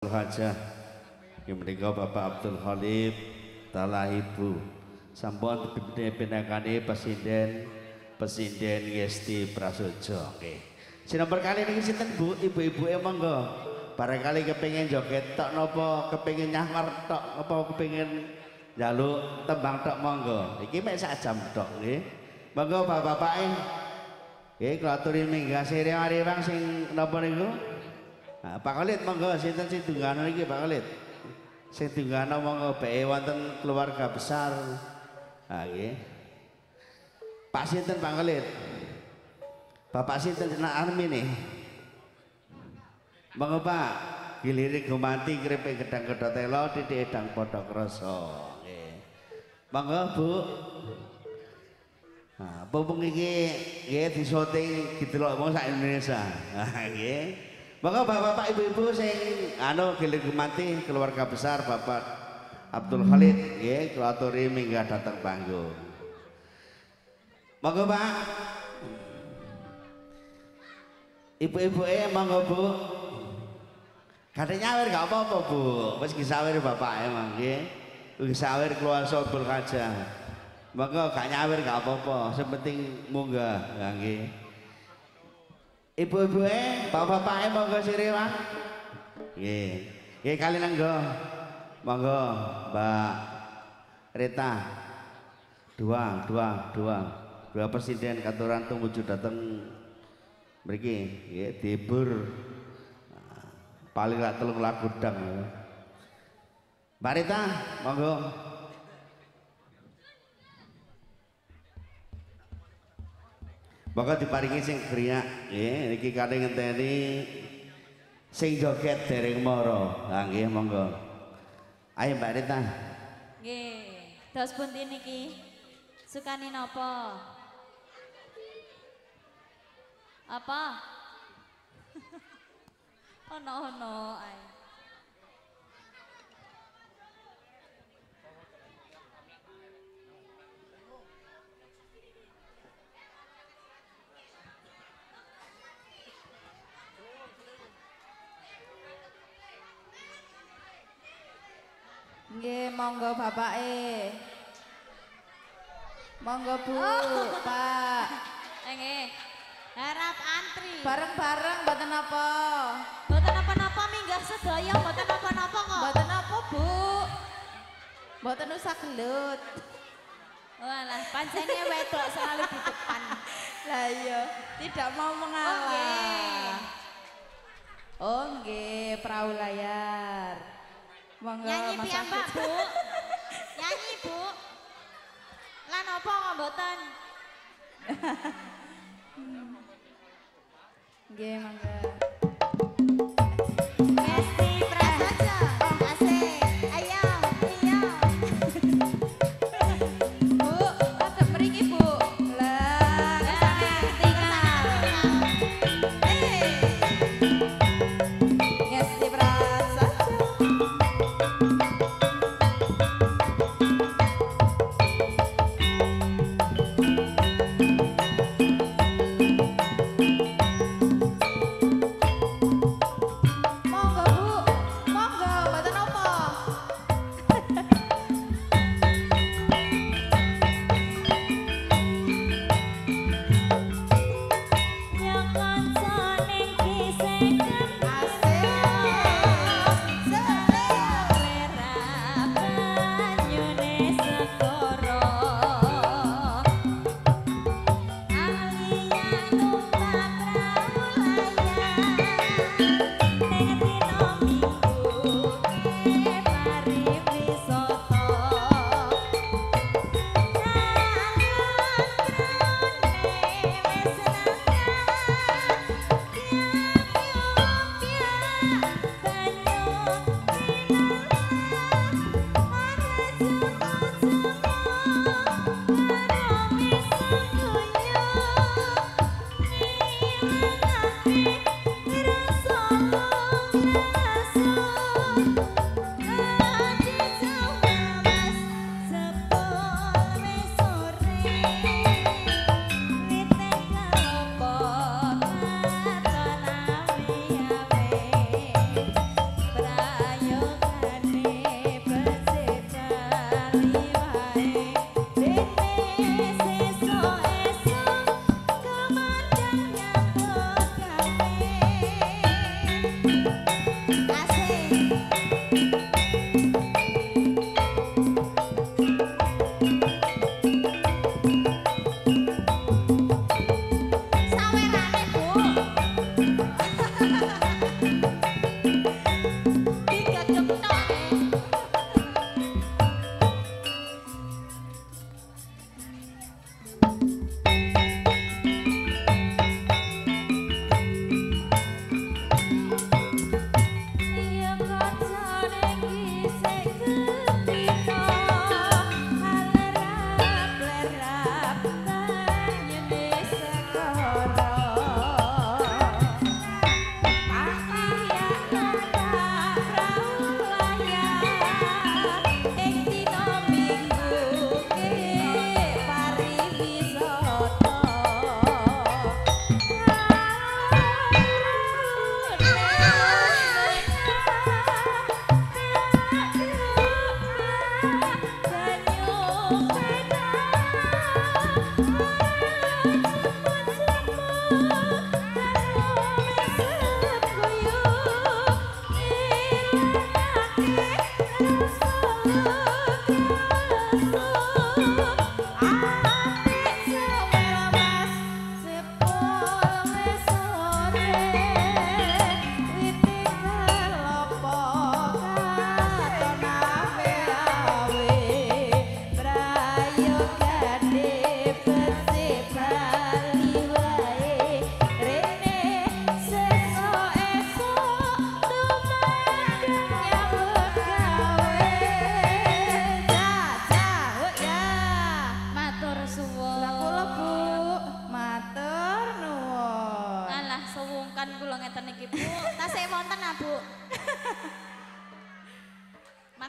Hajah. Menika Bapak Abdul Khalib talah Ibu. Sampun dipinakani Presiden Ngesti Prasojo. Nggih. Sinamper kali niki sinten Bu? Ibu-ibu monggo. Barangkali kepengin joget tok napa kepengin nyawar tok apa kepengin njaluk tembang tok monggo. Iki mek sak jam tok nggih. Monggo bapak-bapake. Nggih kula aturi minggah sireng-areng sing napa niku? Nah, Pak Khalid monggo sinten sing tunggano iki Pak Khalid. Sing tunggano monggo bae wonten keluarga besar. Ah nggih. Pak sinten Pak Khalid? Bapak sinten Nak Armin nih. Monggo Pak, gilirik gumanti kripik gedang kedotelo titik edang padha krasa. Nggih. Monggo Bu. Nah, pupung iki nggih disyuting didelok wong sak Indonesia. Nah, nggih. Monggo bapak-bapak ibu-ibu sing gilir gumanti keluarga besar Bapak Abdul Khalid nggih kula aturi minggah dhateng panggung. Monggo Pak. Ibu-ibu monggo Bu. Kadhe nyawer gak apa-apa Bu. Wis disawer bapak emang nggih. Wis sawer keluarga Abdul Hajah. Monggo gak nyawer gak apa-apa, sing penting munggah nggih. Ibu-ibu bapak-bapak monggo sirewang. Nggih. Nggih kali nanggo. Monggo Mbak Rita. Dua presiden katuran tumuju dateng mriki nggih dihibur. Paling lak 3 lagu dang. Mbak Rita, monggo. Monggo diparingi sing griyak nggih niki kali ngenteni sing joget dereng mara. Ha nggih monggo. Ayo Mbak Rita. Nggih, dos pundi niki? Sukani napa? Apa? Ono ae. Nggih, monggo bapake. Monggo Bu, Pak. Nggih. Harap antri. Bareng-bareng mboten apa. Mboten napa-napa minggah sedaya mboten napa-napa kok. Mboten apa, Bu. Mboten usah gelut. Walah, pancene wedok selalu di depan. Lah iya, tidak mau mengalah. Oh nggih, perahu layar. Monggo Nyanyi Mas piyambak, Afid. Bu. Nyanyi, Bu. Lan apa kok mboten? Nggih, monggo. Ngesti Prasojo. Asik. Ayo, iya. Bu, ada mriki, Bu. Lah, kesana tinggal. Ngesti Prasojo.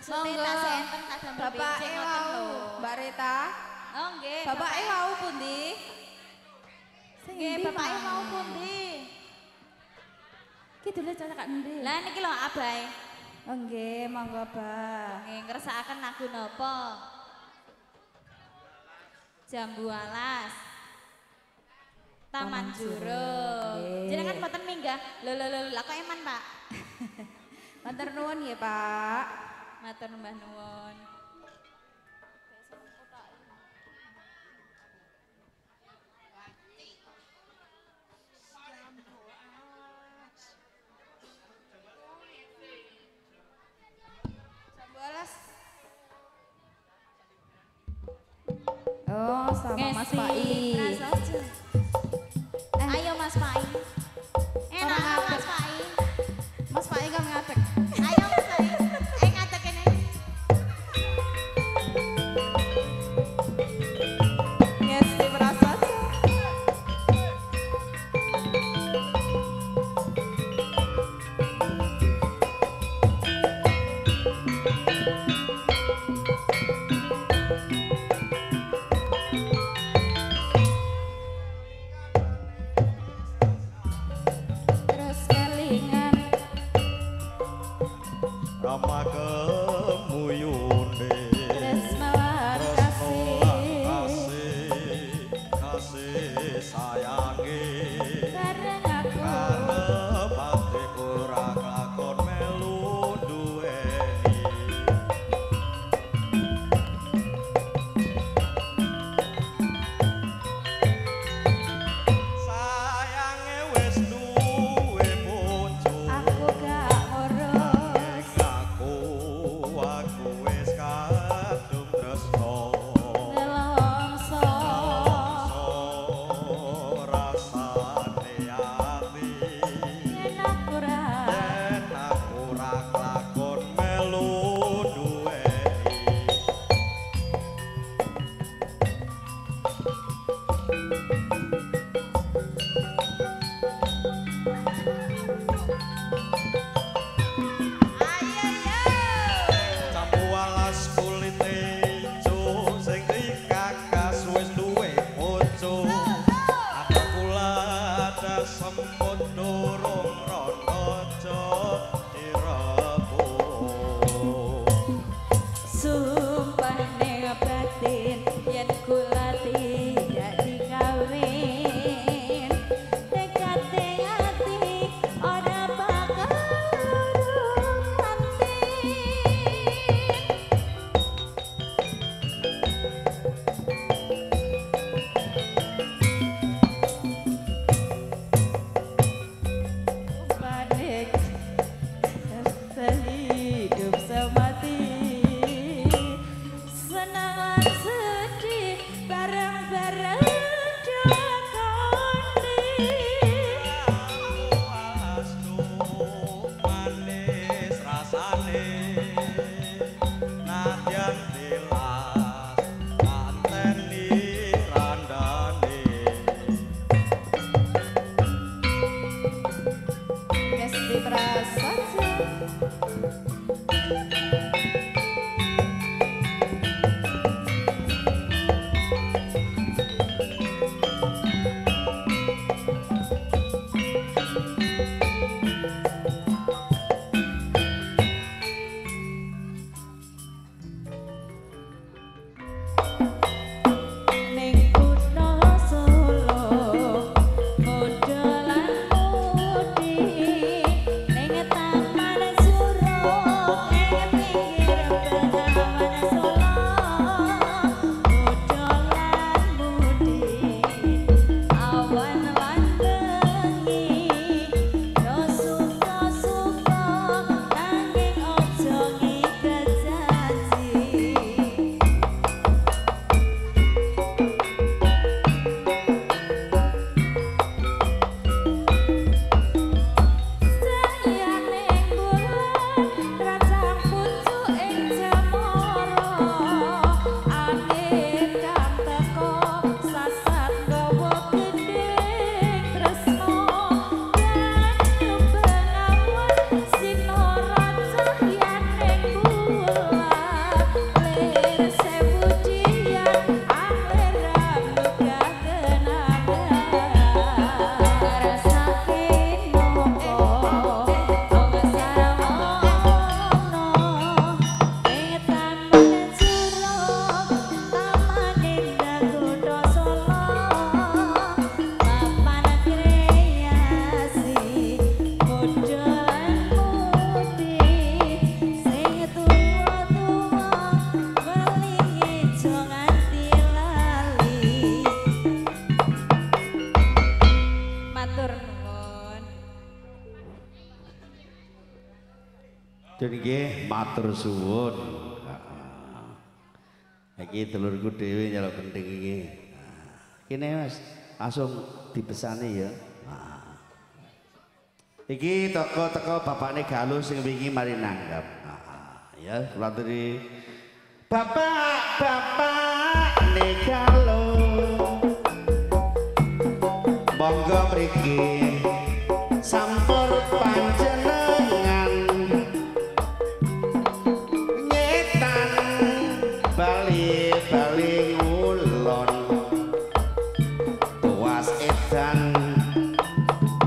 Maksudnya Monggo. tasih enten kadang Bapak berbincang ngoten wau, lho. Mbak Rita. Oh nggih. Bapak wau pundi? Sing Nggih, endi, bapak Pak? mau pundi? Ki dulu cocok endi? Lah niki lho abahe. Oh nggih, monggo, Pak. Nggih ngersakaken lagu napa? Jambu alas. Taman Juruk. Nggih. Jenengan mboten minggah. Lho lah kok eman, Pak? Matur nuwun nggih, Pak. Matur Mbah nuwun. Jambu alas. Oh, sama Mas Pai. Prasojo. Ayo Mas Pai. Enak Orang Mas Pai. Mas Pai kan ngadeg. Ayo Mas Pai. Ngadeg kene. Ngesti prasaja. Terus kelingan Rama kemuyune tresnawan kasih kasih sayange bareng aku. kalepati kurang lakon melu duweni sayange wis duwe bojo Aku gak ngurus. aku wis kadung tresno Nelongso rasane ati enak ora. yen aku ra lakon melu duweni Jambu alas kulite ijo sing dikakas wis duwe bojo aku kula ada semut durung rono aja direbut Sumpah ning batin yen kula tidak dikawin. Dekate ati ora bakal nanti. Panik hidup semati senangan sedih bareng-bareng dakoni alas manis rasane nadyan tilas anteni randane Ngesti prasaja ning kutha Solo modelan mudi ning taman Juruk ning matur suwun. Iki telurku dhewe nyelok penting iki. Kene Mas, langsung dibesani ya. Iki teko bapakne Galuh sing wingi mari nanggap. Ya, kula aturi Bapak-bapakne Galuh. Monggo mriki sampur panjenengan nyetan bali-bali ngulon tuas edan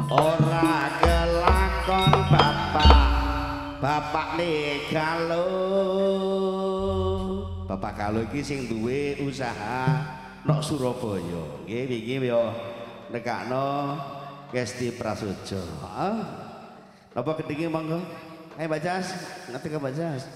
ora kelakon bapak Bapak Galuh iki sing duwe usaha nok Surabaya nggih wingi yo nekakno Gesti Prasojo. Napa kedinge monggo? Ayo Bacas, ngerti ke Bacas?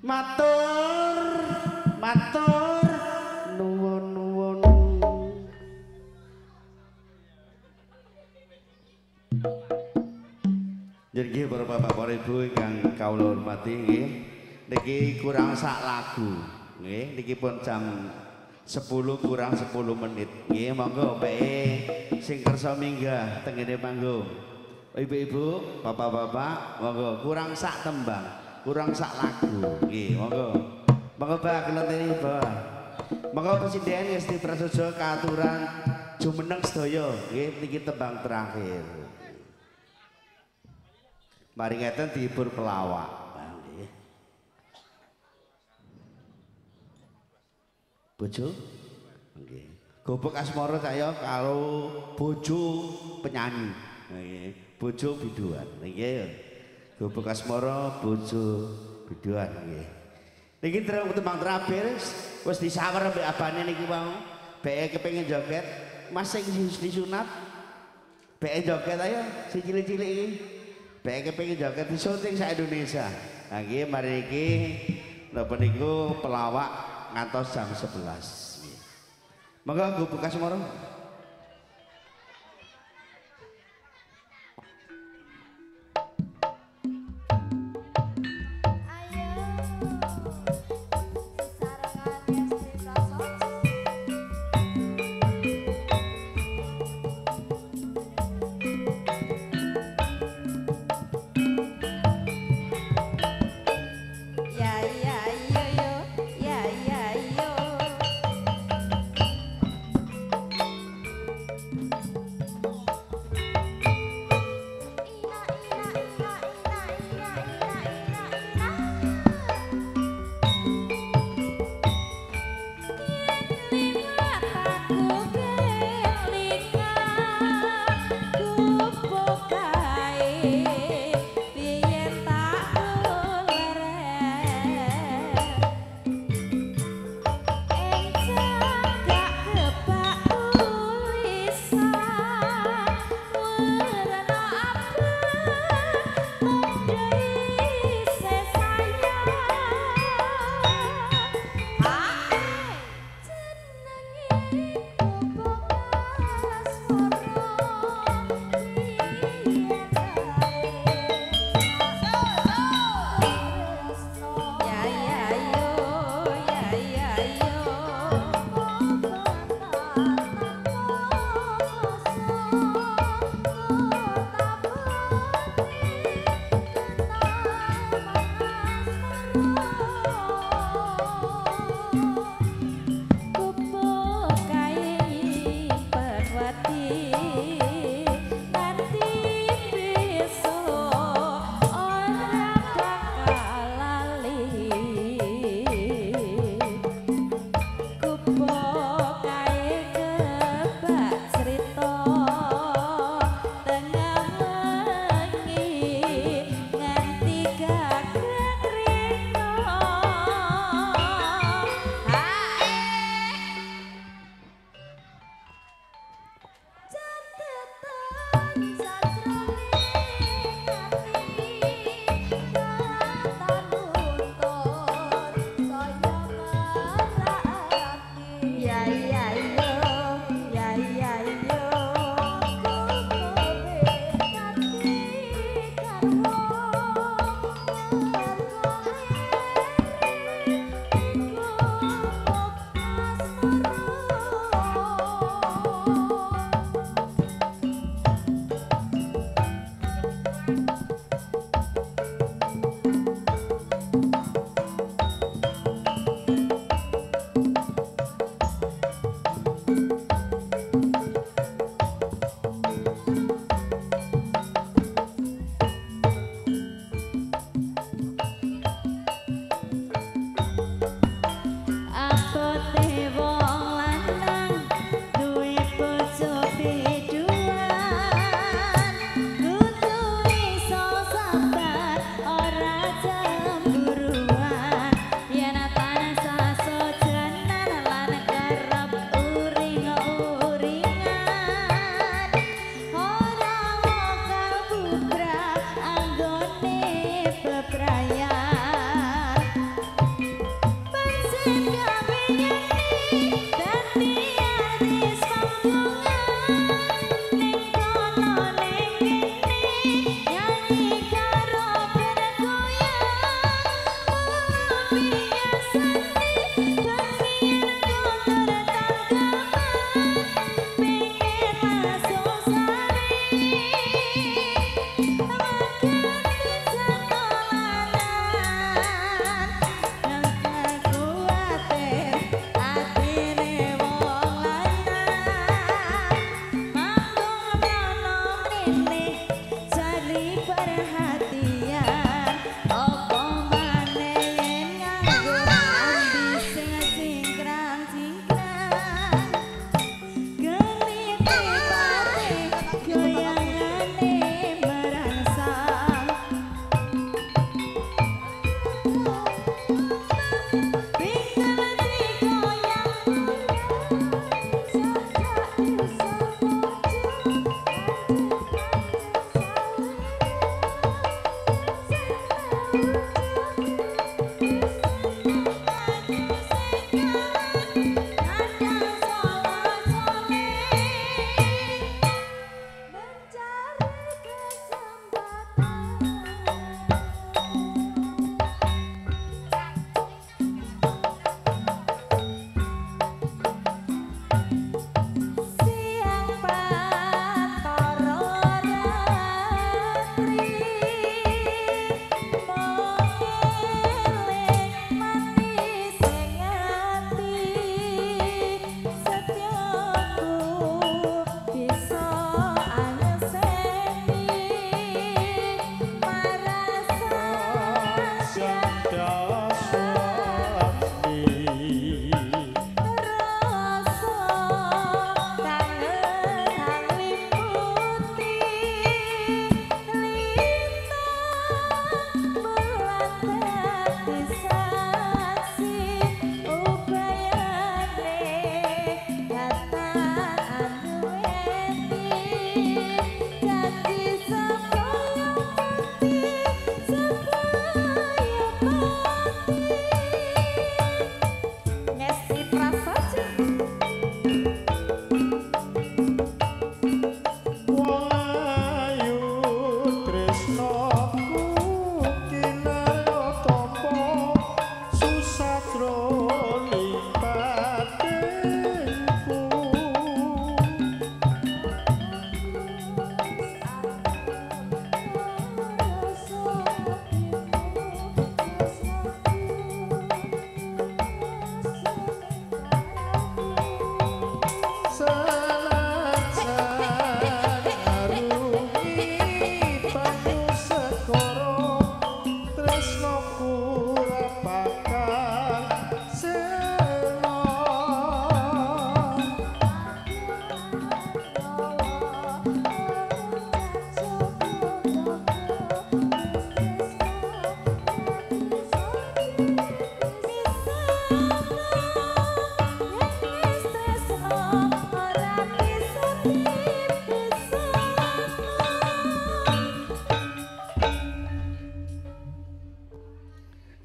Matur, matur, nuwun-nuwun. Nggih para Bapak para Ibu ingkang kawula hormati nggih. Niki kurang sak lagu. Nggih, niki pun jam 10 kurang 10 menit. Nggih, monggo peke sing kersa minggah teng ngene panggung. Ibu-ibu, bapak-bapak, monggo kurang sak tembang. Kurang sak lagu, nggih, monggo. Monggo Pak kelenteni Pak. Monggo Presiden Ngesti Prasojo kaaturan jumeneng sedaya nggih niki tembang terakhir. Mari ngeten dihibur pelawak. Nggih. Bojo? Nggih. Gobek asmara saya karo bojo penyanyi. Nggih. Bojo biduan. Nggih. Gobek asmara bojo biduan nggih. Niki tembang terakhir wis disawer mbek abane niki wau. Beke kepengin joget, Mas sing disunat. Beke joget ayo sing cilik-cilik iki. Beke kepengin joget disunting sak Indonesia. Nah nggih mari iki napa niku pelawak ngantos jam 11. Monggo nggo buka semoro.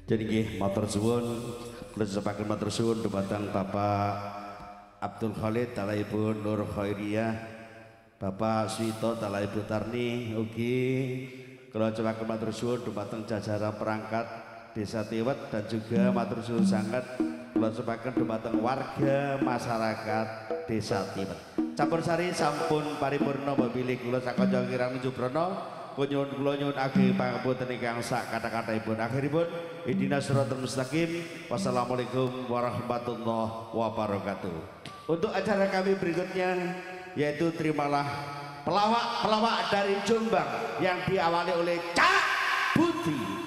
Jadi nggih matur suwun, kula sepaken matur suwun dumateng Bapak Abdul Khalid talaipun Nur Khairiyah, Bapak Suito talaipun Tarni ugi kula sepaken matur suwun dumateng jajaran perangkat Desa Tiwet dan juga matur suwun sangat kula sepaken dumateng warga masyarakat Desa Tiwet. Campursari sampun paripurna bilih kula sakanca kirang Jubrana. Kunyun kula nyuwun ageng pangapunten ingkang sak kata-kataipun. Akhiripun ihdinas siratal mustaqim. Wassalamualaikum warahmatullahi wabarakatuh. Untuk acara kami berikutnya yaitu terimalah pelawak-pelawak dari Jombang yang diawali oleh Cak Budi.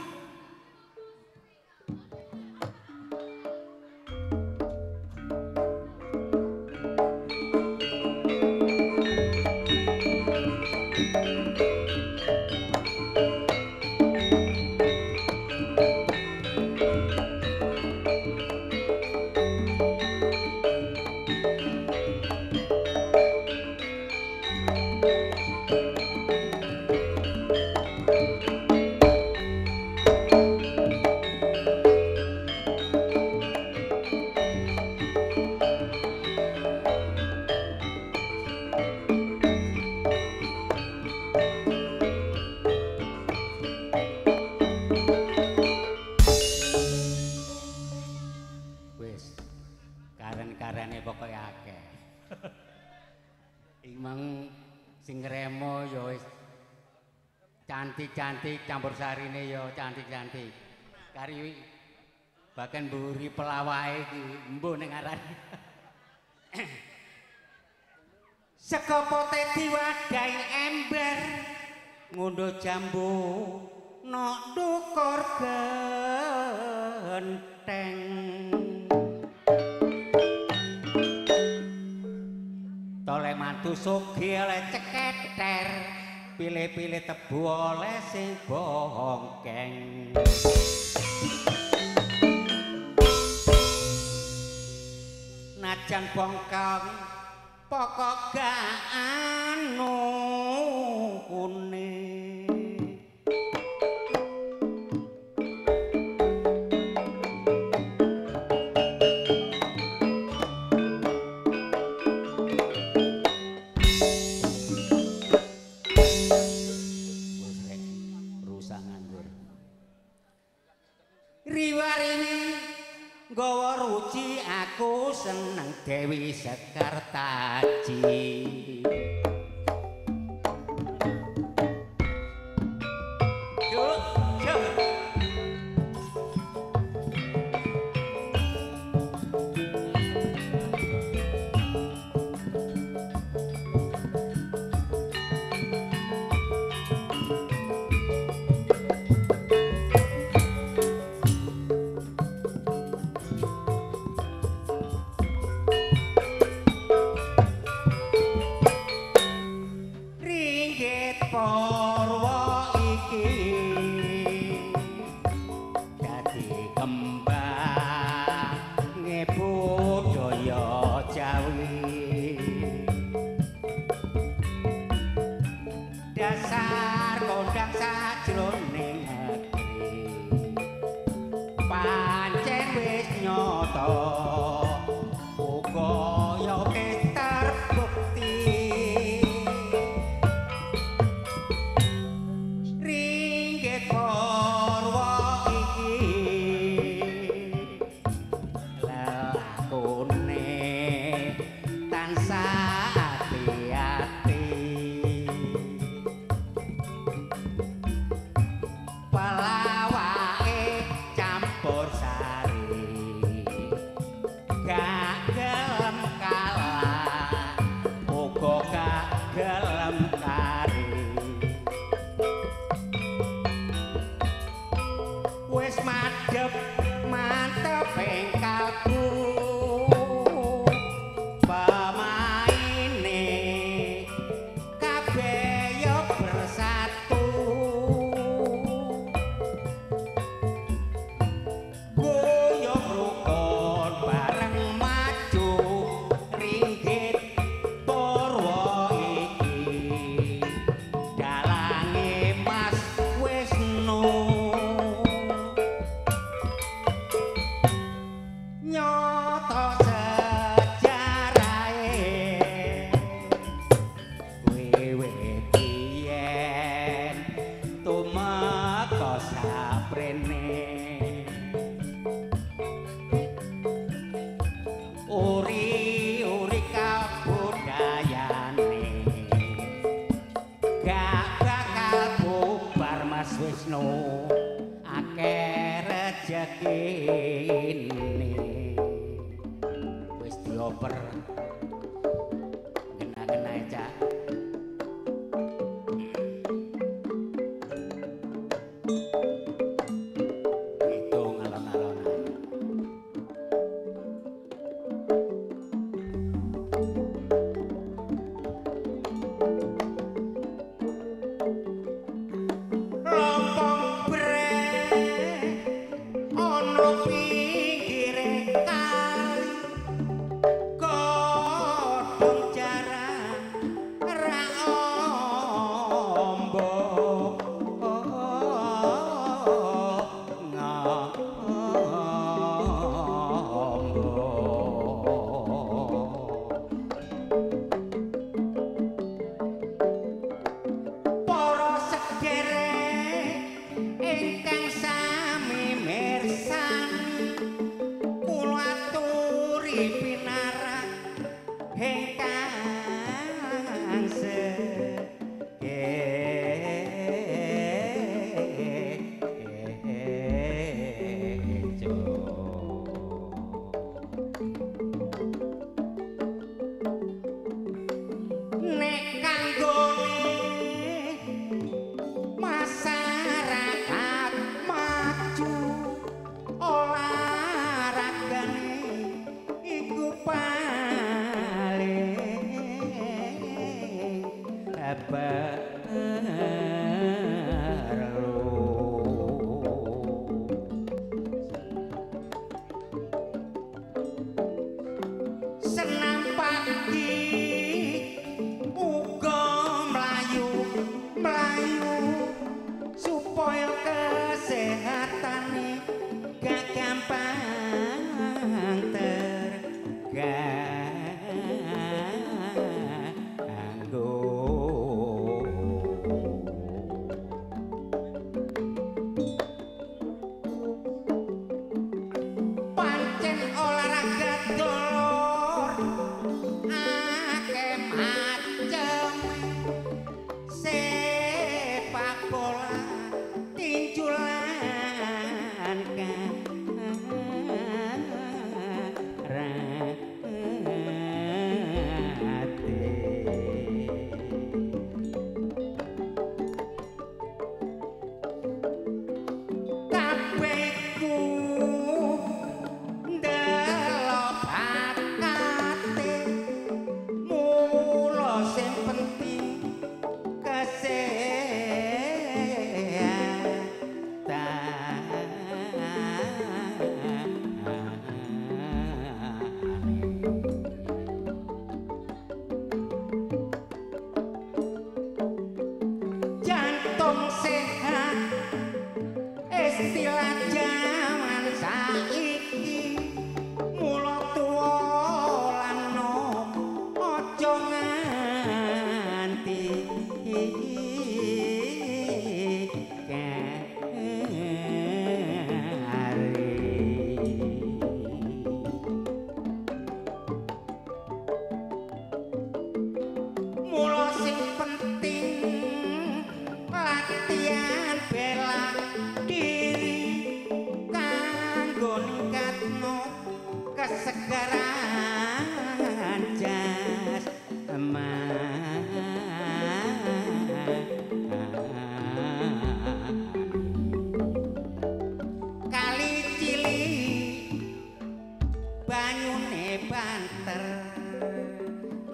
Karen-karene pokoke akeh. Imang sing remo ya wis cantik-cantik, campursarine ya cantik-cantik. Kari bahkan mburi pelawake iki mbuh ning arane. Sego pote diwadahi ember ngundho jambu nok dukur genteng. Tole mantu sugih oleh ceketer, pilih-pilih tebu oleh sing bongkeng. Najan bongkong pokok gak anu kuning. Gawa ruci aku seneng Dewi Sekartaji. Yuk, yuk. Dasar kondang sajroning negeri pancen wis nyata uga ya terbukti ringgit Purwa iki lakone tansah ati-ati. Pelawake campursari gak gelem kalah uga gak gelem kari wis madhep mantep ing kalbu pemaine kabeh yo bersatu. Goyong rukun bareng bumper. Kena-kena cak. Itu ngalon-alon ae. Lompong brek ana pinggire kali godhong jarang ra ombo para sedherek ingkang sami mirsani kula aturi pinarak ingkang nek kanggone masyarakat maju olahragane iku paling senam pagi uga mlayu supaya kesehatane gak gampang terganggu. Pancen olahraga dolor akeh macem sepak bola tinju lan kabeh ku ndelok bakate mula sing penting jantung sehat istilah jaman saiki mula tuwa lan nom aja nganti mula sing penting latihan bela diri kanggo ningkatno kesegaran jasmani. Kali cilik banyune banter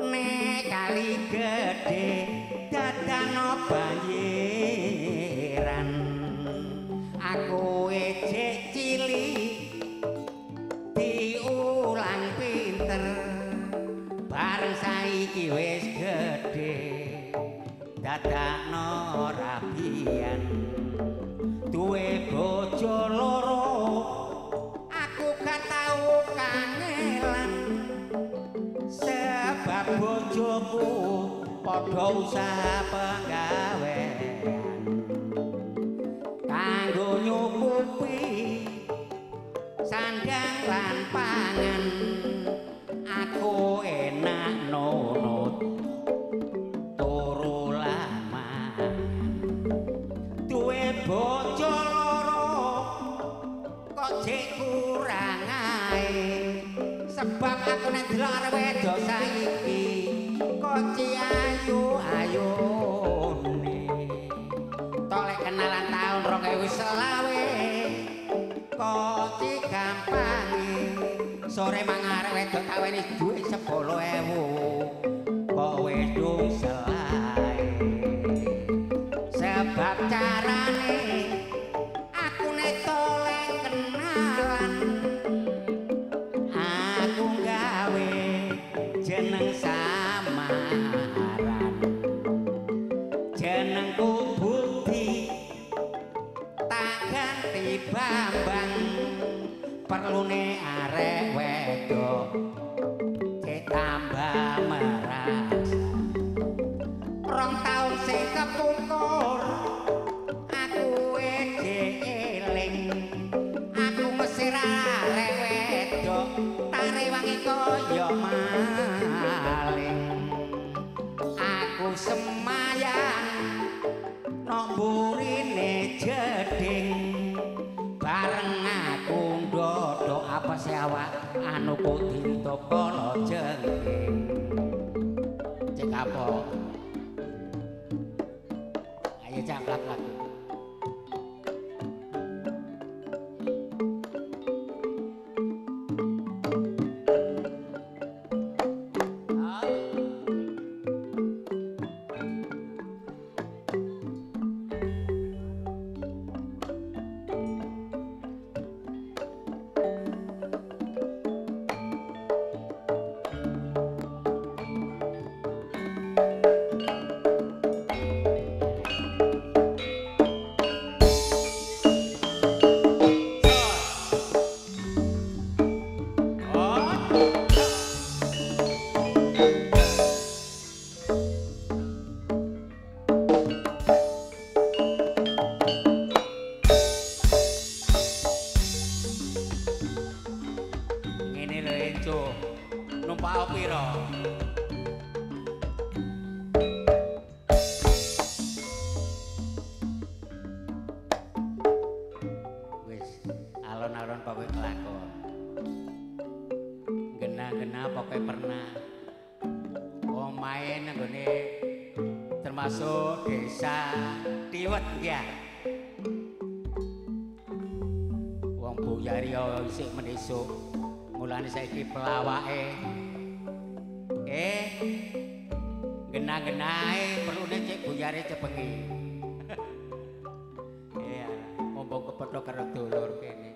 nek kali gede dadano banjiran aku ejek cilik diulang pinter bareng saiki wis gede dadakno rabian duwe bojo loro aku gak tau kangelan sebab bojoku padha usaha penggawean kanggo nyukupi sandang lan pangan aku enak nunut turu lama duwe bojo loro kok jek kurang ae sebab aku nek delok arep wedok saiki kok ayu-ayune tolek kenalan tahun 2025 kok gampangi sore mangarep wedok tak weni duit 10.000 kok wedung selai sebab carane aku nek tolek kenalan aku gawe jeneng samaran jenengku Budi tak ganti Bambang perlune arek wedok ditambah meras 2 taun sing kepungkur aku eling aku mesir arek wedok tare wangi kaya maling aku semayang nok mburine jeding bareng aku ndodok apa sih awak anu kok ditokolo jengking cek apa ayo caklak lagi termasuk desa Tiwet ya. Wong Buyari isih menisuk, mulane saiki pelawake. Genah-genahe perlune cek Buyari cepengi. Iya, mumpung kepethuk karo dulur kene.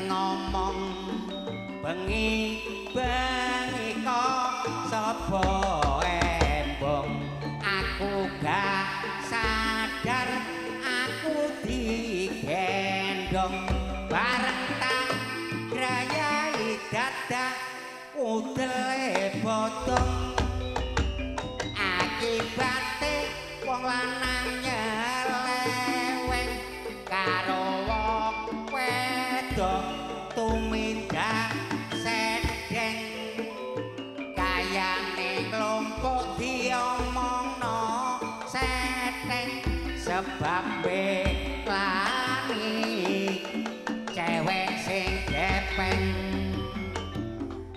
ngomong bengi kok sapa embong aku gak sadar aku digendong bareng tak grayai dadak udele bodong akibate wong lanang nyeleweng karo wong wedok tumindak sedeng kayane nglompok diomongno seteng sebab belani cewek sing gepeng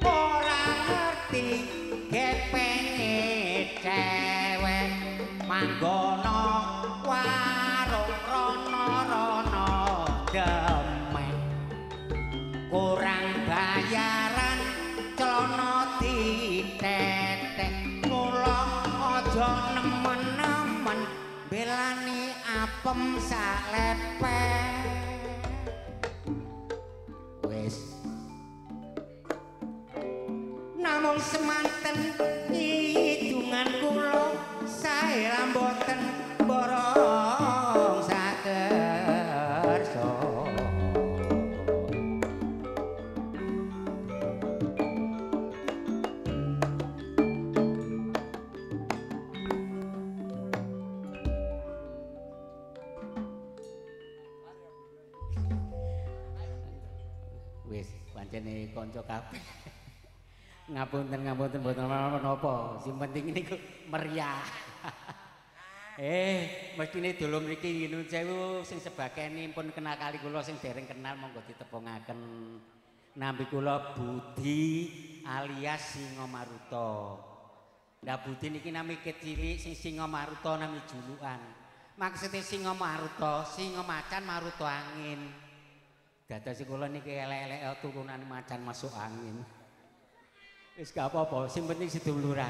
ora ngerti gepenge cewek manggono warung rono-rono demen kurang bayaran celana ditetek mula aja nemen-nemen belani apem salepek wis namung semanten hitungan kula sae lamboten borong sakersa wis pancene kanca kabeh ngapunten mboten napa sing penting niku meriah mestine dulur mriki nyuwun sewu sing sebagene pun kenal kali kula sing dereng kenal monggo ditepungaken nampi kula Budi alias Singa Maruta ndak Budi niki nami kecilik sing Singa Maruta nami julukan maksude Singa Maruta singa macan maruta angin dados kula niki elek-elek turunan macan masuk angin. Wis gak apa-apa, sing penting seduluran.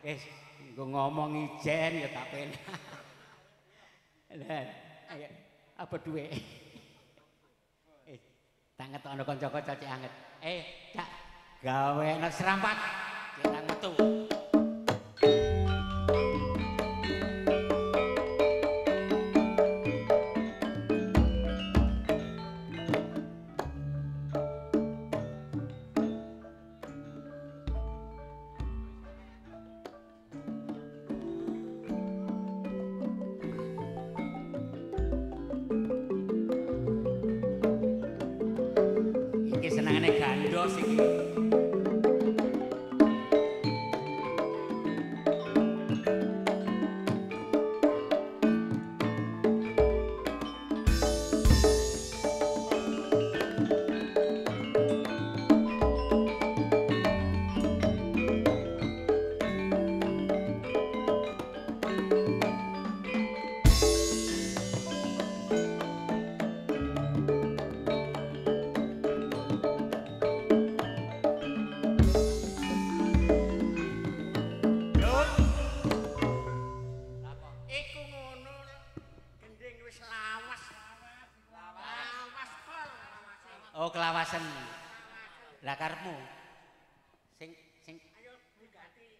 Wis nggo ngomong ijen ya tak penak. Lah, ayo apa duwe? Tak ngetokno kanca-kanca cek anget. Cak gawe nek serampat cek nang metu. Senengane gandos iki. Oh kelawasan. Lah karepmu. Sing ayo diganti.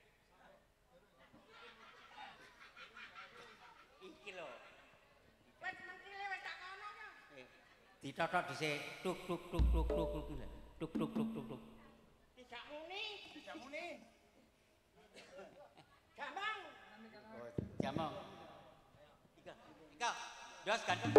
Iki lho. Wis mentile wis tak ngono ya. Ditotok dhisik tuk tuk tuk tuk tuk tuk tuk tuk tuk tuk tuk. Tidak muni. Jamang. Oh, jamang. Ika. Jos ganteng.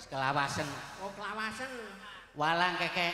Kelawasan. Oh kelawasan. Walang kekek.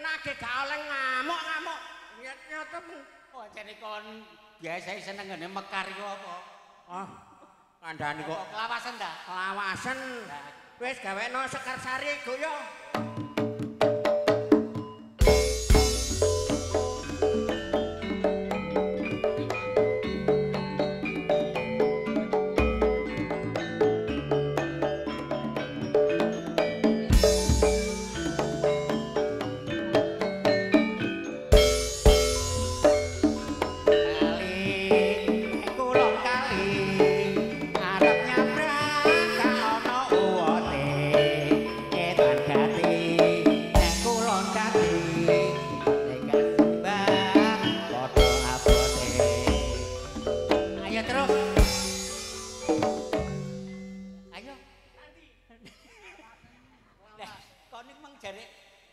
nage gak oleh ngamuk. Nyata oh jane kon biasa seneng ngene mekar iku apa? Oh, kandhani kok lawasan ta? Lawasan. Wis gawekno Sekar Sari go yo.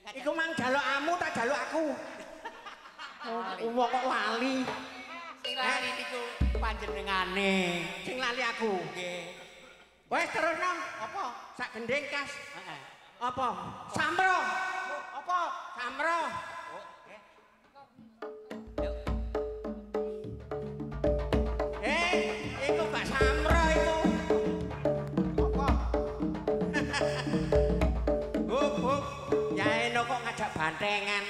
Iku mang jaluk amu tak jaluk aku. Wong kok lali. Sing lali niku panjenengane. Sing lali aku. Nggih. Wes terusno. Apa? Sak gendeng kas. Heeh. Apa? Samro. Apa? Samro. Oh, nggih. Yuk. Iku gak samro iku. Apa? Hub. Yaeno kok ngajak bantengan.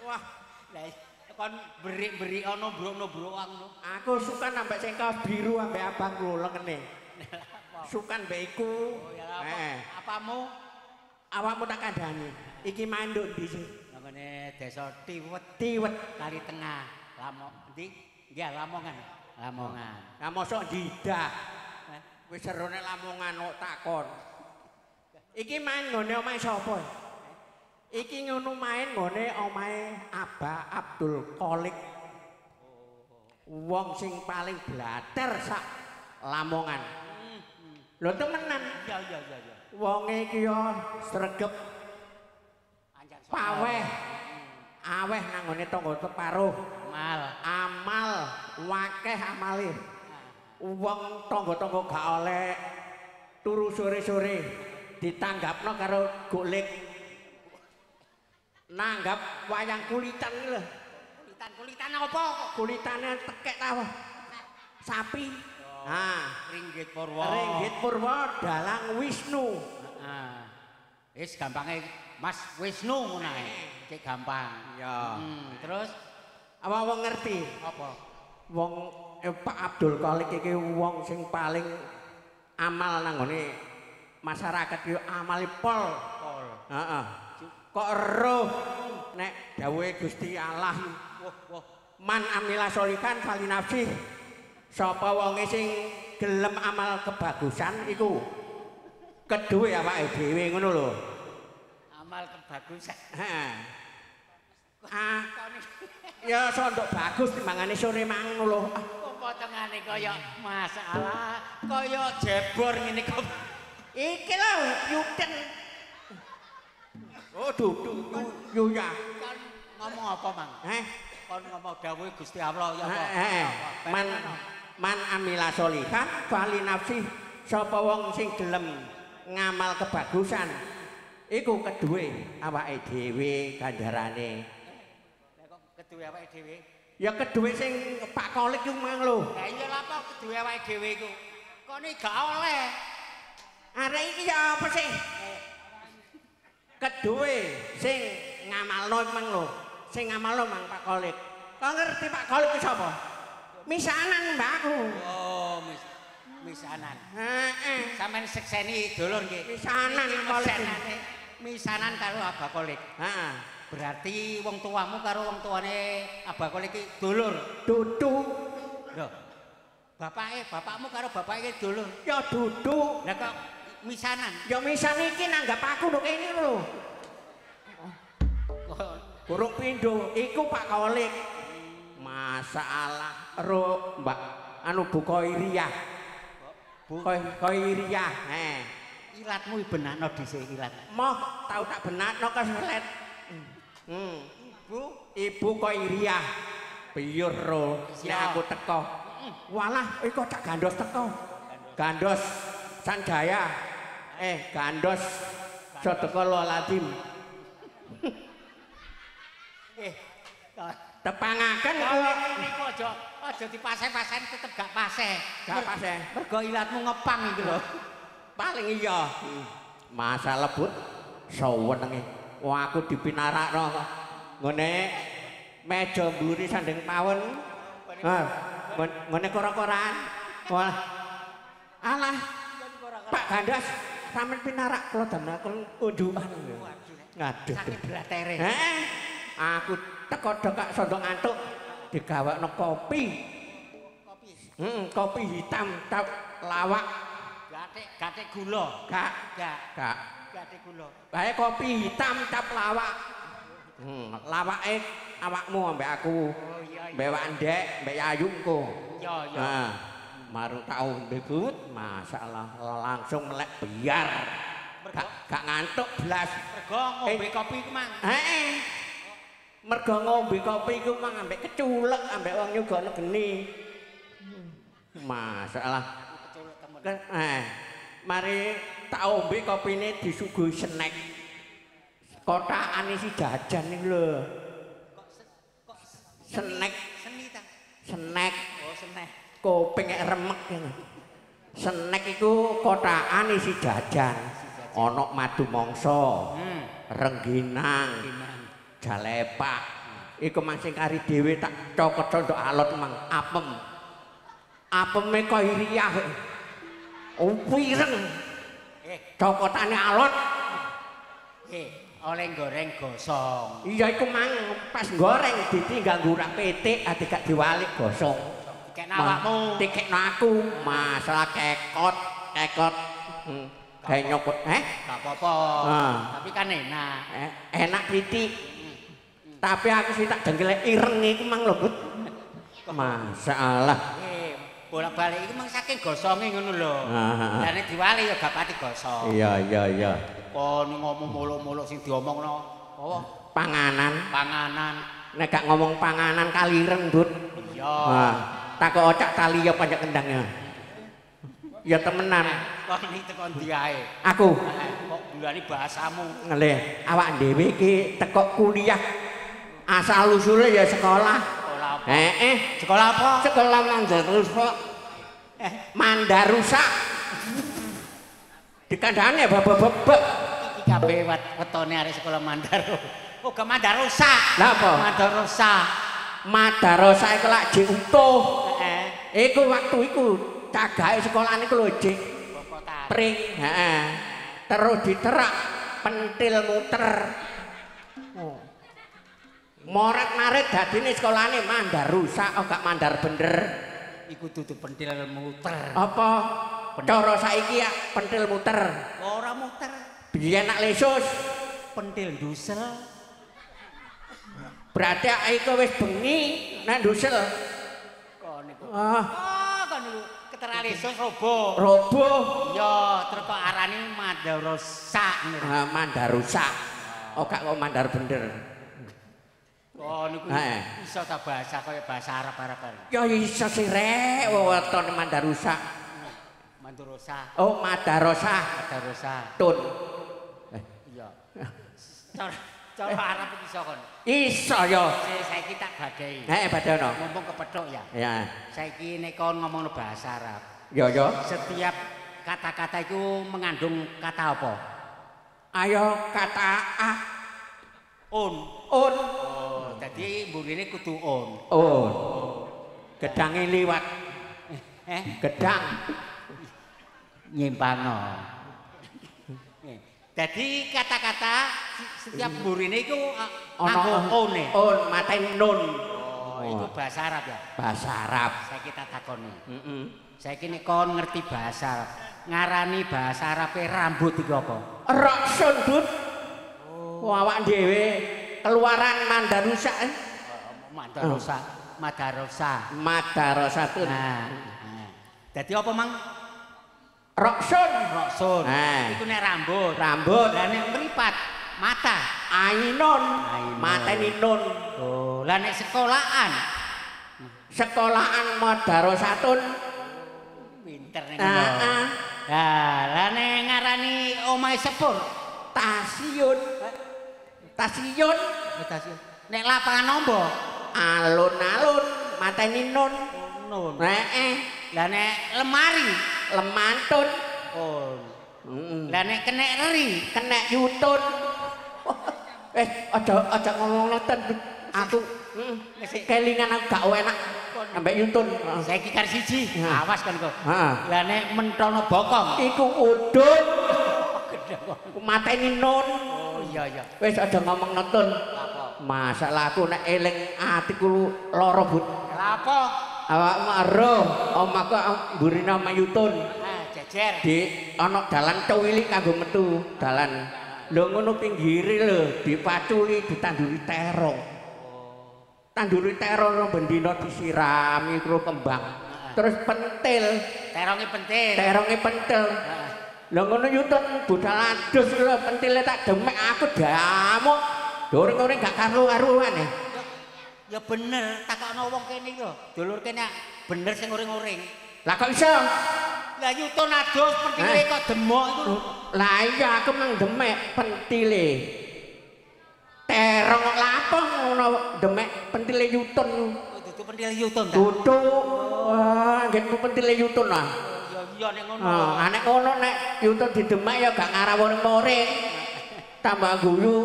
Wah, Lah kon berik-berik ana brok-brok no. aku suka nambah sing kaos biru ambek abang kula lengene. Sukan mbek iku. Oh ya apa? Apamu? Awakmu tak kandhani. Iki main nduk ndi sih? Nangone desa Tiwet Tiwet. Kali Tengah. Lamong ndi? Nggih Lamongan. Lamongan. Lah mosok ndidah. Wis serone Lamongan kok takon. Iki main nggone omahe sapa? Iki ngono main nggone omahe Abah Abdul Qolik. Wong sing paling blater sak Lamongan. Lho temenan. Iya. Wonge iki yo sregep Anjang paweh. Aweh nang ngone tangga teparuh. Amal wakeh amale. Wong tangga-tangga gak oleh turu sore-sore ditanggapno karo golek. Nanggap wayang kulitan iki lho. Kulitan apa kok? Kulitane tekek ta. Sapi. Nah, Ringgit Purwo. Ringgit Purwo dalang Wisnu. Heeh. Wis gampange Mas Wisnu ngono ae. Cek gampang. Ya. Terus Apa wong ngerti? apa? Wong Pak Abdul Qolik iki wong sing paling amal nang ngene masyarakat yo amale pol. Heeh. Kok eruh nek dawuhe Gusti Allah. Wah. Man amila solikan fali nafsi. Sapa wonge sing gelem amal kebagusan iku keduwe awake dhewe ngono lho. Amal kebagusan. Heeh. Ya sondok bagus timbangane sore mang ngono lho. Potongane kaya masalah, kaya jebor ngene kok. Iki lho yuten. Oh duduk yuya. Kon ngomong apa, Mang? Kon ngomong dawuhe Gusti Allah ya apa? Man amila solihan fali nafsi. Sapa wong sing gelem ngamal kebagusan iku keduwe awake dhewe ganjarane. Lah kok keduwe awake dhewe? Ya keduwe sing Pak Qolik ku mang lho. Lah iya lha apa keduwe awake dhewe iku? Kok iki gak oleh. Arek iki ya apa sih? Keduwe sing ngamalno mang lho. Sing ngamalno mang Pak Qolik. Kok ngerti Pak Qolik ku sapa? Misanan mbakku. Oh, misanan. Heeh. Sampeyan sekseni dulur nggih. Misanan Qolik. Misanan karo Abah Qolik. Heeh. Berarti wong tuamu karo wong tuane Abah Qolik iki dulur. Dudu. Lho. Bapakmu karo bapake dulur. Ya dudu. Lah kok misanan? Ya misan iki nanggap aku nduk kene lho. Buruk pindho iku Pak Qolik. Masalah ro Mbak anu Bu Koiriyah. Koiriyah. Ilatmu benakno dhisik ilat. Moh tau tak benakno keselet. Ibu Koiriyah. Piyur ro nek aku teko. Walah iku cak gandos teko. Gandos Sanjaya. Gandos Sadaqallahul Azim. Tepangaken niku aja dipaseh-paseh tetep gak paseh. gak paseh. Mergo ilatmu ngepang iki lho. Paling iya. Masa lebut sawenenge. Wah aku dipinarakno kok. Ngene meja mburi sanding pawon. Ngene kora-koran. Wah. Alah. Pak Gandas sampean pinarak kula damel unjukan. Ngaduh. Saking blatere. Aku teko dekak sondok ngantuk digawakno kopi. Kopi hitam tap lawak. Gatik gula. Gak. Gatik gula. Bae kopi hitam cap lawak. Lawake awakmu ambek aku. Oh iya. Mbek Wak Ndek, mbek Ayu engko. Iya. Nah, maru tau ndebut, masalah langsung melek biar. Gak ngantuk blas. Mergo ngombe kopi iku mang. Mergo ngombe kopi iku mang ambek keculek ambek wong nyugokno geni. Masalah. Keculek temen. Mari tak ombe kopine disuguhi snack. Kotakan isi jajan iki lho. Kok Snack, seni ta? snack. Oh, seneh. Kuping remek ngono. Snack iku kotakan isi jajan. Ana madu mangsa, rengginang, jalepak. Iku mang sing kari dhewe tak cokot condok alot mang apem. Apeme kaya iriyah. Wireng. Cokotane alot. Oleh goreng gosong. Iya iku mang pas goreng ditinggal ngurak petik ati gak diwalik gosong. Dikekno awakmu. Dikekno aku. Masalah kekot. Kayak nyokot. Gak apa-apa. Tapi kan enak. Enak titik. Tapi aku sih tak dengkele ireng iku mang lho, Bud. Masalah. Bolak-balik iki mang saking gosonge ngono lho. Lah nek diwali ya gak pati gosong. Iya. Kon ngomong muluk-muluk sing diomongno apa? Panganan. Nek gak ngomong panganan kalireng, Bud. Iya. Tak kok ocak tali ya panjang kendangnya. Ya temenan. Kok iki teko ndi ae? Aku. Kok gulani bahasamu. Ngelih, awak dhewe iki teko kuliah. Asal usule ya sekolah. Sekolah apa? Sekolah apa? Sekolah Mandarusa. Mandarusa. Dikandhane bebek. Iki kabeh wetone arek sekolah Mandaro. Oh, gak Mandarusa. Lah apa? Mandarusa. Madarosa iku lak jek utuh. Iku waktu iku cagake sekolah niku lho jek pring. Terus diterak pentil muter. Moret-maret dadine sekolahane Mandarusa, gak Mandar bener. Iku dudu pentil muter. Apa? Cara saiki ya pentil muter. Ora muter. Biyen nak lesus Pentil dusel. berarti iku wis bengi nang dusel. Kok niku. Kon niku keteralisus roboh. Roboh. Iya, terus kok arani Mandarusa niku. Mandarusa. Gak kok Mandar bener. Oh niku iso ta bahasa kaya bahasa Arab-Arab. Ya iso sih rek wetone Mandarusa. Mandarusa. Oh, Madarosa. Tun. Iya. Cara Arab iso kon. Iso ya. Saiki tak badai. Badai ono. Mumpung kepethuk ya. Ya. Saiki nek kon ngomongno bahasa Arab. Ya. Setiap kata-kata itu mengandung kata apa? Ayo kata A. Un. Un. Oh, dadi mburine kudu un. Un. Gedange liwat. Gedang. Nyimpangno. Jadi kata-kata setiap mburine iku ana une. Un mateni nun. Oh, itu bahasa Arab ya? Bahasa Arab. Saiki tak takoni. Saiki nek kon ngerti bahasa Arab, ngarani bahasa Arabe rambut iku apa? Roksun, Bud. Awak dhewe keluaran Mandarusa. Madarosa tun. Dadi apa, Mang? Roksun. Iku nek rambut. Lah nek mripat mata ainun. Mateni nun. Oh, lah nek sekolahan. Sekolahan Madarosatun. Pinter nek ngono. Lah nek ngarani omahe sepur, Tasiyun. Tasiyun. Nek lapangan nombo? Alun-alun mateni nun. Nun. Lah nek lemari, lemantun. Oh. Heeh. Lah nek kenek eri, Kenek yutun. Aja ngomong ngoten. Aku kelingan aku gak enak ambek yutun. saiki kar siji. Awas kan kok. Heeh. Lah nek mentono bokong. Iku udun. Mateni nun. Oh iya. Wis aja ngomong ngetun. Masalahku nek eling atiku lara but. Lah apa? Awakmu ero omahku mburine oma yutun. Jejer. Di ana dalan cuwilik kanggo metu dalan. Lho ngono pinggire lho dipaculi ditanduri terong. Tanduri terong bendina disirami karo kembang. Terus pentil. Teronge pentil. Teronge pentil. Lha ngono yutun budal adus lho pentile tak demek aku damuk. Doreng-doreng gak karu-karuan ya. Ya bener, takokno wong kene yo. Dulur kene bener sing uring-uring. Lah kok iso? Lah yutun adus pentile kok demok iku lho. Lah iya aku mang demek pentile. Terong kok lapo ngono demek pentile yutun. Dudu pentile yutun ta? Dudu. Wah, nggenku pentile yutun ah. Ya nek ngono. Nek ngono nek yutun didemek ya gak ngarawon-moring. Tambah guyu.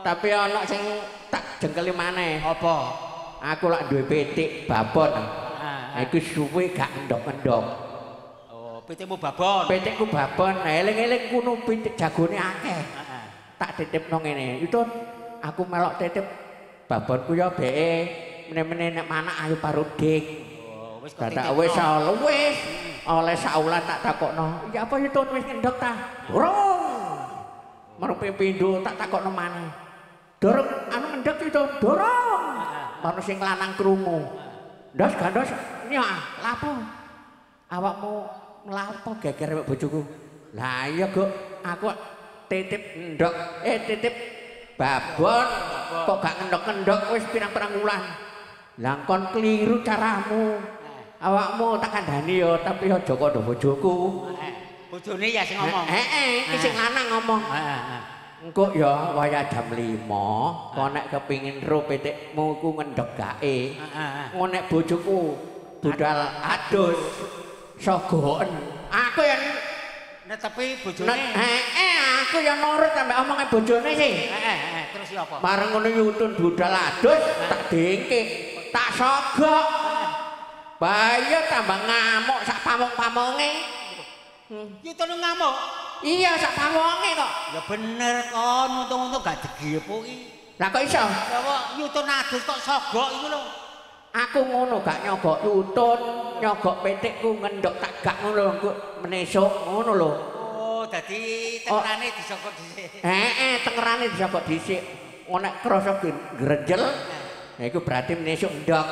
Tapi ana sing tak jengkeli maneh. Apa? Aku lak duwe pitik babon. Iku suwe gak endok-endok. Oh, pitikmu babon. Pitikku babon, eling-eling kuno pitik jagone akeh. Tak titipno ngene. Itu aku melok titip babonku ya beke meneh-meneh nek manak ayu parudik. Oh, wis kata wis wis oleh saulan tak takokno. Ya apa itu wis ngendok ta? Durung. Marupe pindho tak takokno maneh. Durung anu ngendhek itu, durung. Ono sing lanang krungu. Ndos gandos nyah, lapo? Awakmu mlapo geger mek bojoku. Lah iya, Guk, aku titip ndok, titip babon kok gak ngendok-ngendok wis pirang-pirang wulan. Lah kon kliru caramu. Awakmu tak kandhani ya, tapi aja kandha bojoku. Bojone ya sing ngomong. Iki sing lanang ngomong. Engko ya wayah jam 5, kok nek kepingin ro pitikmu ku ngendhek gae. Ngono nek bojoku budal adus sogoken. Aku yang netepi bojone. Aku yang nurut sampe omonge bojone sih. Terus ya apa? Bareng ngono yutun budal adus tak dengke, tak sogok. Bahaya tambah ngamuk sak pamung-pamunge. Yutun ngamuk. Iya sak pamwonge kok. Ya bener kon, untung-untung gak digepuki. Lah kok iso? Ya kok yutun adus kok sogok iku lho. Aku ngono gak nyogok yutun, nyogok pitikku ngendhok tak gak ngono lho, menesuk ngono lho. Oh, dadi tengerane disogok dhisik. Tengerane disogok dhisik. Ngono nek krasa grenjel, nah iku berarti menesuk ndok.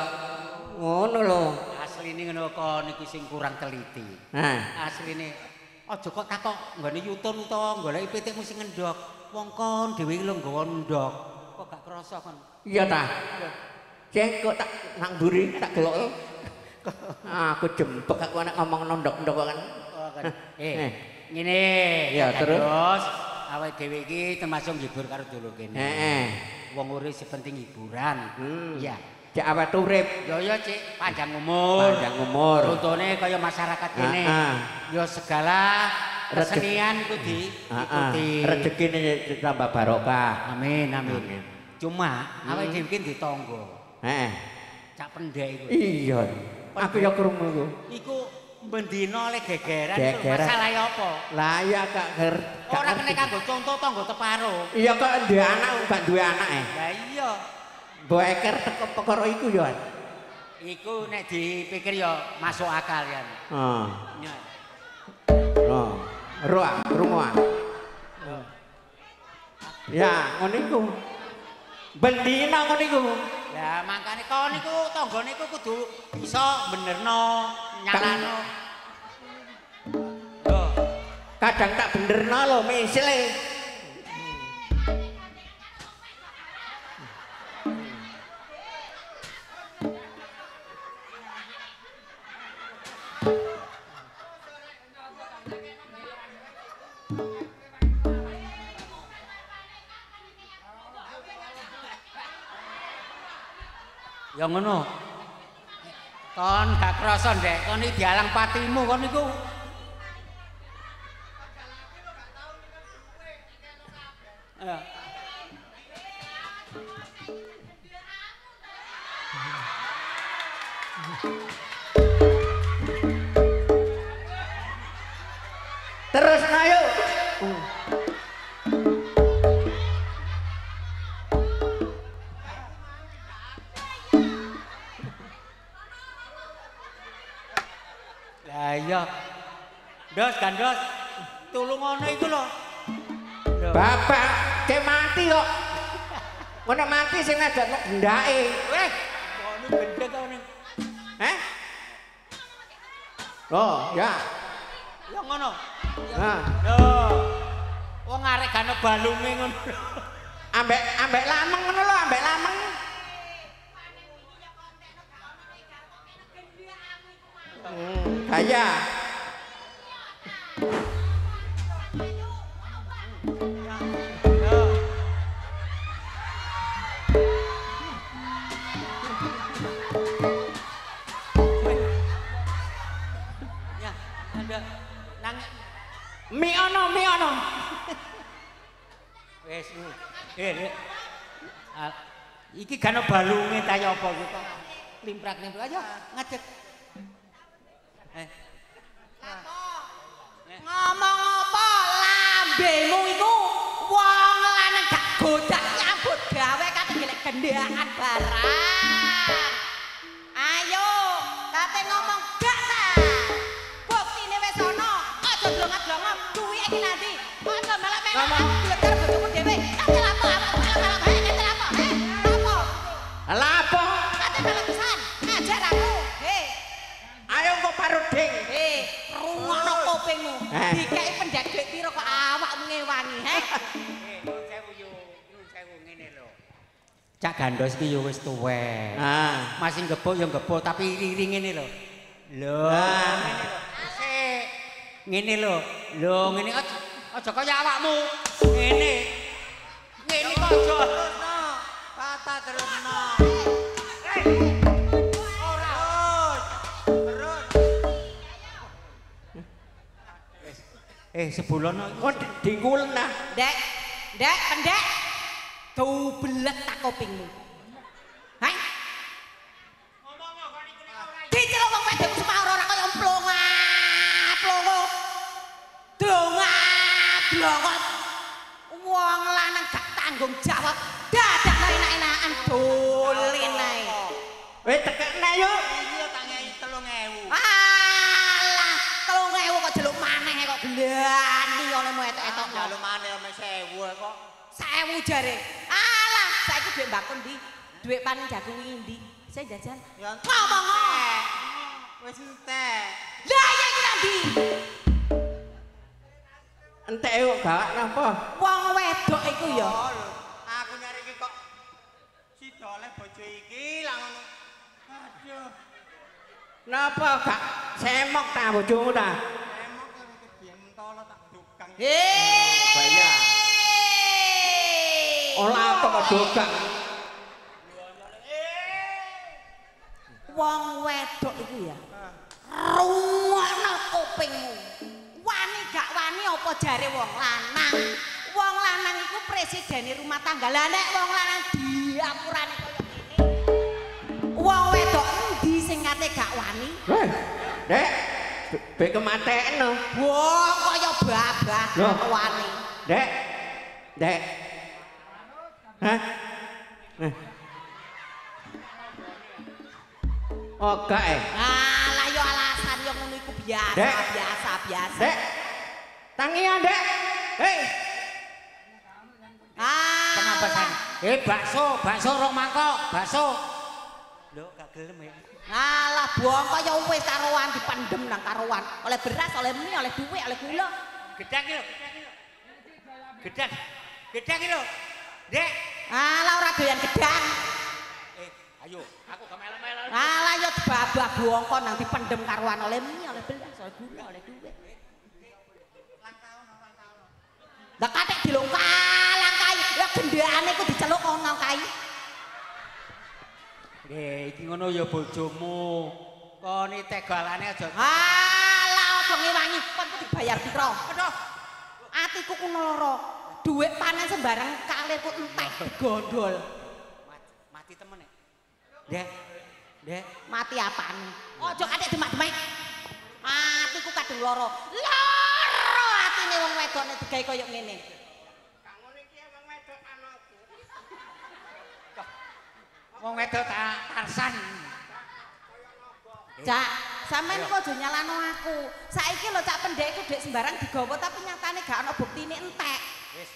Ngono lho. Asline ngono kon iki sing kurang teliti. Asline aja kok takok nggone yutun utawa goleki pitikmu sing ngendhok. Wong kon dhewe lho nggawa ndhok. Kok gak krasa kon? Iya ta. Cek kok tak nang mburi tak delok. Aku jembek aku nek ngomong ndok-ndok kan. Ngene. Ya terus awake dhewe iki termasuk ngibur karo dulur kene. Wong urip sepenting hiburan. Iya. Cek awet urip. Ya Cik, panjang umur. Panjang umur. Contone kaya masyarakat kene. Ya segala kesenian iku diikuti. Rezekine tambah barokah. Amin. Cuma awake dhewe iki ditangga. Cak pendek iku. Iya. Aku ya krungu iku. Iku bendina oleh gegeran. Masalah apa? Lah ya Kak Ger. Ora kena kanggo contoh tangga teparo. Iya kok duwe anak gak duwe anak Lah iya. Mbok eker teko perkara iku ya. Iku nek dipikir ya masuk akal ya. Roa, krungu. Ya, ngono iku. Bendina ngono iku. Lah mangkane kon niku tanggane niku kudu iso benerno, nyalano. Kadang tak benerno lho misile. Ya ngono. Kon gak krasa ndek, kon iki dialang patimu kon niku. Ya. Terus ayo. Lah iya. Dos gandos. Tulung ngono iku lho. Bapak ke mati kok. Ngono mati sing ngajak gendake. Weh, ngono gendek kok ning. Heh? Oh, ya. Ya ngono. Nah, Yo. Wong arek gane balunge ngono. ambek lameng ngono lho, ambek lameng. Gaya. Ya, ada nang Mi ono. wis. Iki gane balunge ta ya apa iki kok. Limprak-limprak aja ngadeg. Ngomong apa lambemu iku wong lanang gak godak nyambut gawe kate golek gendakan barang. Ayo, kate ngomong gak ta. Buktine wis ana, aja blongak-blongok duwe iki nanti. Aja melak-melak bleker bojomu dhewe. Kate lapo melak-melak kate lapo. Lapo? Lapo? Kate melak pisan. Ngajar aku. Ayo kok paruding. Rungokno kupingmu. Dikeki pendhek piro kok awakmu ngewangi, he? Nyun sewu ngene lho. Cak gandos iki ya wis tuwek. Ah, Masih gebuk ya gebuk tapi iri ngene lho. Lho, ngene lho. Sik. Ngene lho. Lho, ngene aja kaya awakmu. Ngene. Ngene kok aja. Terusno. Kata terusno. Ora. Terus. Sebulan kok dingkulen nah. Ndek, pendek. Doblet tak kupingmu. Hai. Ngomong kok niku ora. Diceluk wong wedok semar ora kaya plongo. Dongak. Wong lanang gak tanggung jawab. Dadak enak-enakan dolen ae. Wis tekekne yuk. Iya tak ngei 3.000. Alah, 3.000 kok jeluk maneh kok glani olehmu etok-etok. Jaluk maneh ame 1.000 kok. 1.000 jare. Alah, saiki dhuwit mbakku ndi? Dhuwit panen jagung wingi ndi? Saya jajan. Ngomong. Wis entek. Lah ya iki ndi? Entek kok gawak napa? Wong wedok iku ya. Aku nyari iki kok sida oleh bojo iki lah ngono. Aduh. Napa gak semok ta bojomu ta? Emok iki biyen mentolo tak dukang. Baya. Ola apa kok dokang? Wong wedok iku ya. Rungokno kupingmu. Wani gak wani apa jare wong lanang? Wong lanang iku presidene rumah tangga. Lah nek wong lanang diapurane kaya ngene. Wong wedok endi sing kate gak wani? Dek, be kematen no. Wah, kaya babah wani. Dek. Hah? Oh, gak Alah yo alasan yo ngono iku biasa. Dek. Tangian, Dek. Hei. Kenapa san? Bakso rong mangkok, bakso. Lho, gak gelem ya. Alah buang kaya wis karoan dipendem nang karoan. Oleh beras, oleh mie, oleh duit, oleh gula. Gedang iki lho. Gedang iki lho. Dek. Alah ora doyan gedang. Ayo, aku gak melo-melo. Alah yo babah bongko nang dipendem karoan oleh mie, oleh beras, oleh gula, oleh duit. Lah katik dilongkalang kae, lah gendakane iku diceluk ana kae. Nggih, iki ngono ya bojomu. Koni tegalane aja. Alah aja ngewangi, kon kudu dibayar piro? Aduh. Atiku ku lara. Dhuwit panen sembarang kalirku entek digondol. Mati temen nek. Ndek. Ndek, Mati apane? Aja atik demak-demek. Atiku kadung lara. Lara atine wong wedok nek digawe koyo ngene. Kang ngene iki wong wedok anakku. wong wedok Tarsan. Cak, sampean kok aja nyalano aku. Saiki lho Cak pendek iku dhek sembarang digawa tapi nyatane gak ana buktine entek. Wis.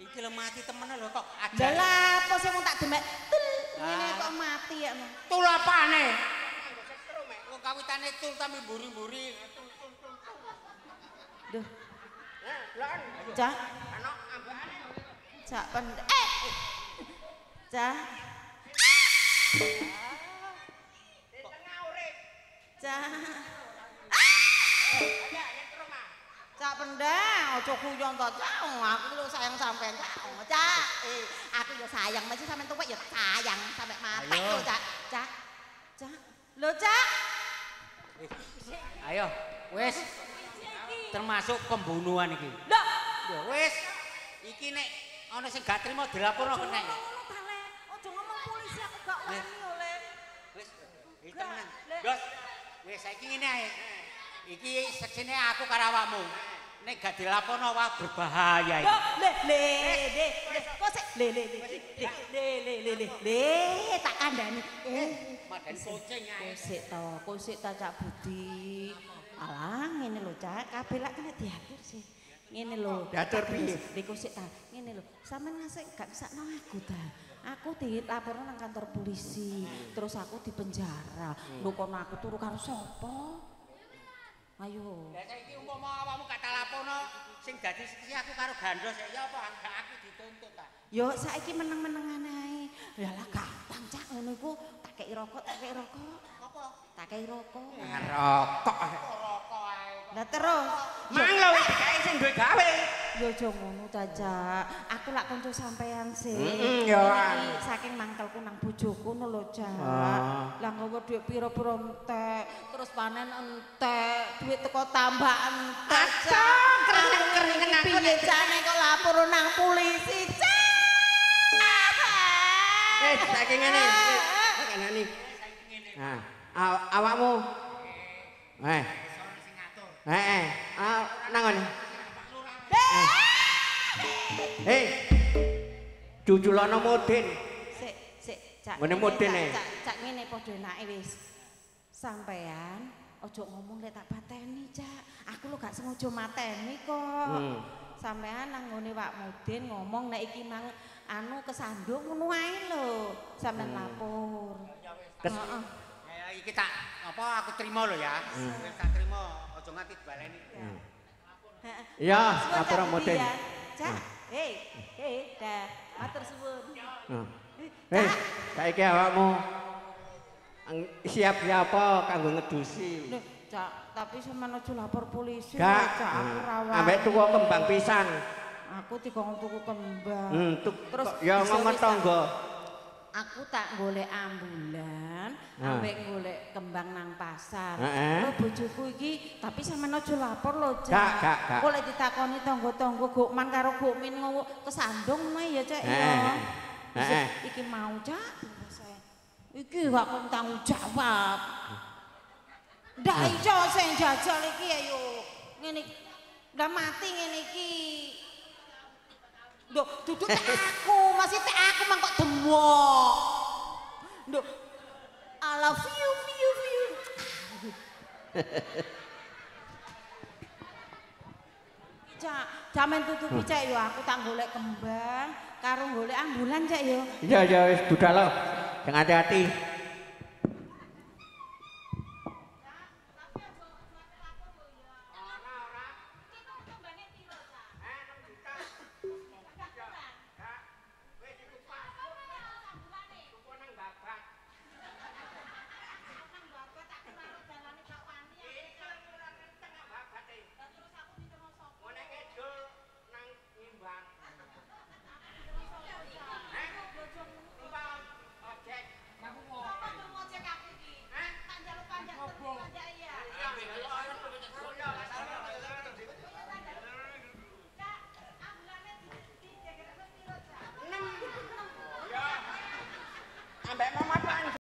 Iki lho mati temene lho kok ajar. Lah apa sing wong tak demek? Tul, ngene kok mati ya. Tul apane? Wong kawitane tul tapi mburi-mburi. Duh, Lon, Cak, ana ambane. Cak pendek. Cak. Cak. Cak pendek, aja guyon to, Cak. Aku lho sayang sampean, Cak. Cak, aku yo sayang, mesti sampean tuwek yo sayang sampe mati lho, Cak. Cak. Cak. Lho, Cak. Ayo, wis. Termasuk pembunuhan iki. Lho, Ya wis. Iki nek ana sing gak trimo dilaporno kena. Aja ngomong polisi aku gak wani oleh. Wis, iki temenan. Dos. Wis saiki ngene ae. Iki seksine aku karo awakmu. Nek gak dilaporno wah berbahaya iki. Le, kok sik le, tak kandhani. Madan kucing ae. Kosik ta Cak Budi. Alah ngene lho Cak, kabeh lak kena diatur sih. Ngene lho. Diatur piye? Kosik ta. Ngene lho, sampean ngasih gak sakno aku ta. Aku dilaporno nang kantor polisi, terus aku dipenjara. Lho kono aku turu karo sapa? Ayo. Lah saiki umpama awakmu gak tak laporno sing dadi seksi aku karo gandos ya apa gak aku dituntut ta. Yo saiki meneng-menengan ae. Yalah gampang Cak ngono iku tak kei rokok. Apa? Tak kei rokok. Rokok. Rokok ae. Lah terus Mang lho iki kae sing duwe gawe. yo aja ngono ta Cak. Aku lak kanca sampean sih. Yo. Ini saking mangkelku nang bojoku ngono lho Cak. Lah nggawa dhuwit pira-pira entek, terus panen entek, duit teko tambah entek. Cak. Kering-kering aku piye jane kok lapor nang polisi Cak. Saiki ngene. Ngene. Nah, awakmu. Nang ngene. Hei. Jujulono mudin. Sik, Cak. Ngene mudin e. Cak ngene padha enake wis. Sampean ojo ngomong lek tak pateni, Cak. Aku lho gak sengaja mateni kok. Sampean nang ngene Pak Mudin ngomong nek iki mang anu kesandung ngono ae lho. Sampean lapor. Heeh. Ya iki tak apa aku terima lho ya. Wis tak terima, aja nganti dibaleni. Heeh. Iya, Matur lapor suwun, Mudin. Cak. Cak. Hei, dah. Matur suwun. Hei, saiki awakmu siap apa kanggo ngedusi? Loh, Cak, tapi sampean aja lapor polisi. Gak, Cak, aku rawat. ambek tuku kembang pisan. Aku dikon tuku kembang. Terus ya ngomong tangga. Aku tak golek ambulan, ambek golek kembang nang pasar. Heeh. Lho bojoku iki, tapi sampean aja lapor lho, Cak. Gak. Kok lek ditakoni tangga-tangga Gokman karo Gokmin ngono kesandung mah ya, Cak ya. Heeh. Iki mau, Cak. Iki gak kon tanggung jawab. Ndak iso sing jajal iki ayo. Ngene ndak mati ngene iki. Duh, duduk tek aku, masih tek aku mang kok demok. Duh. I love you. Cak, jaman tutupi Cak yo aku tak golek kembang karo golek ambulan Cak yo. Iya wis budal lo. Sing hati-hati.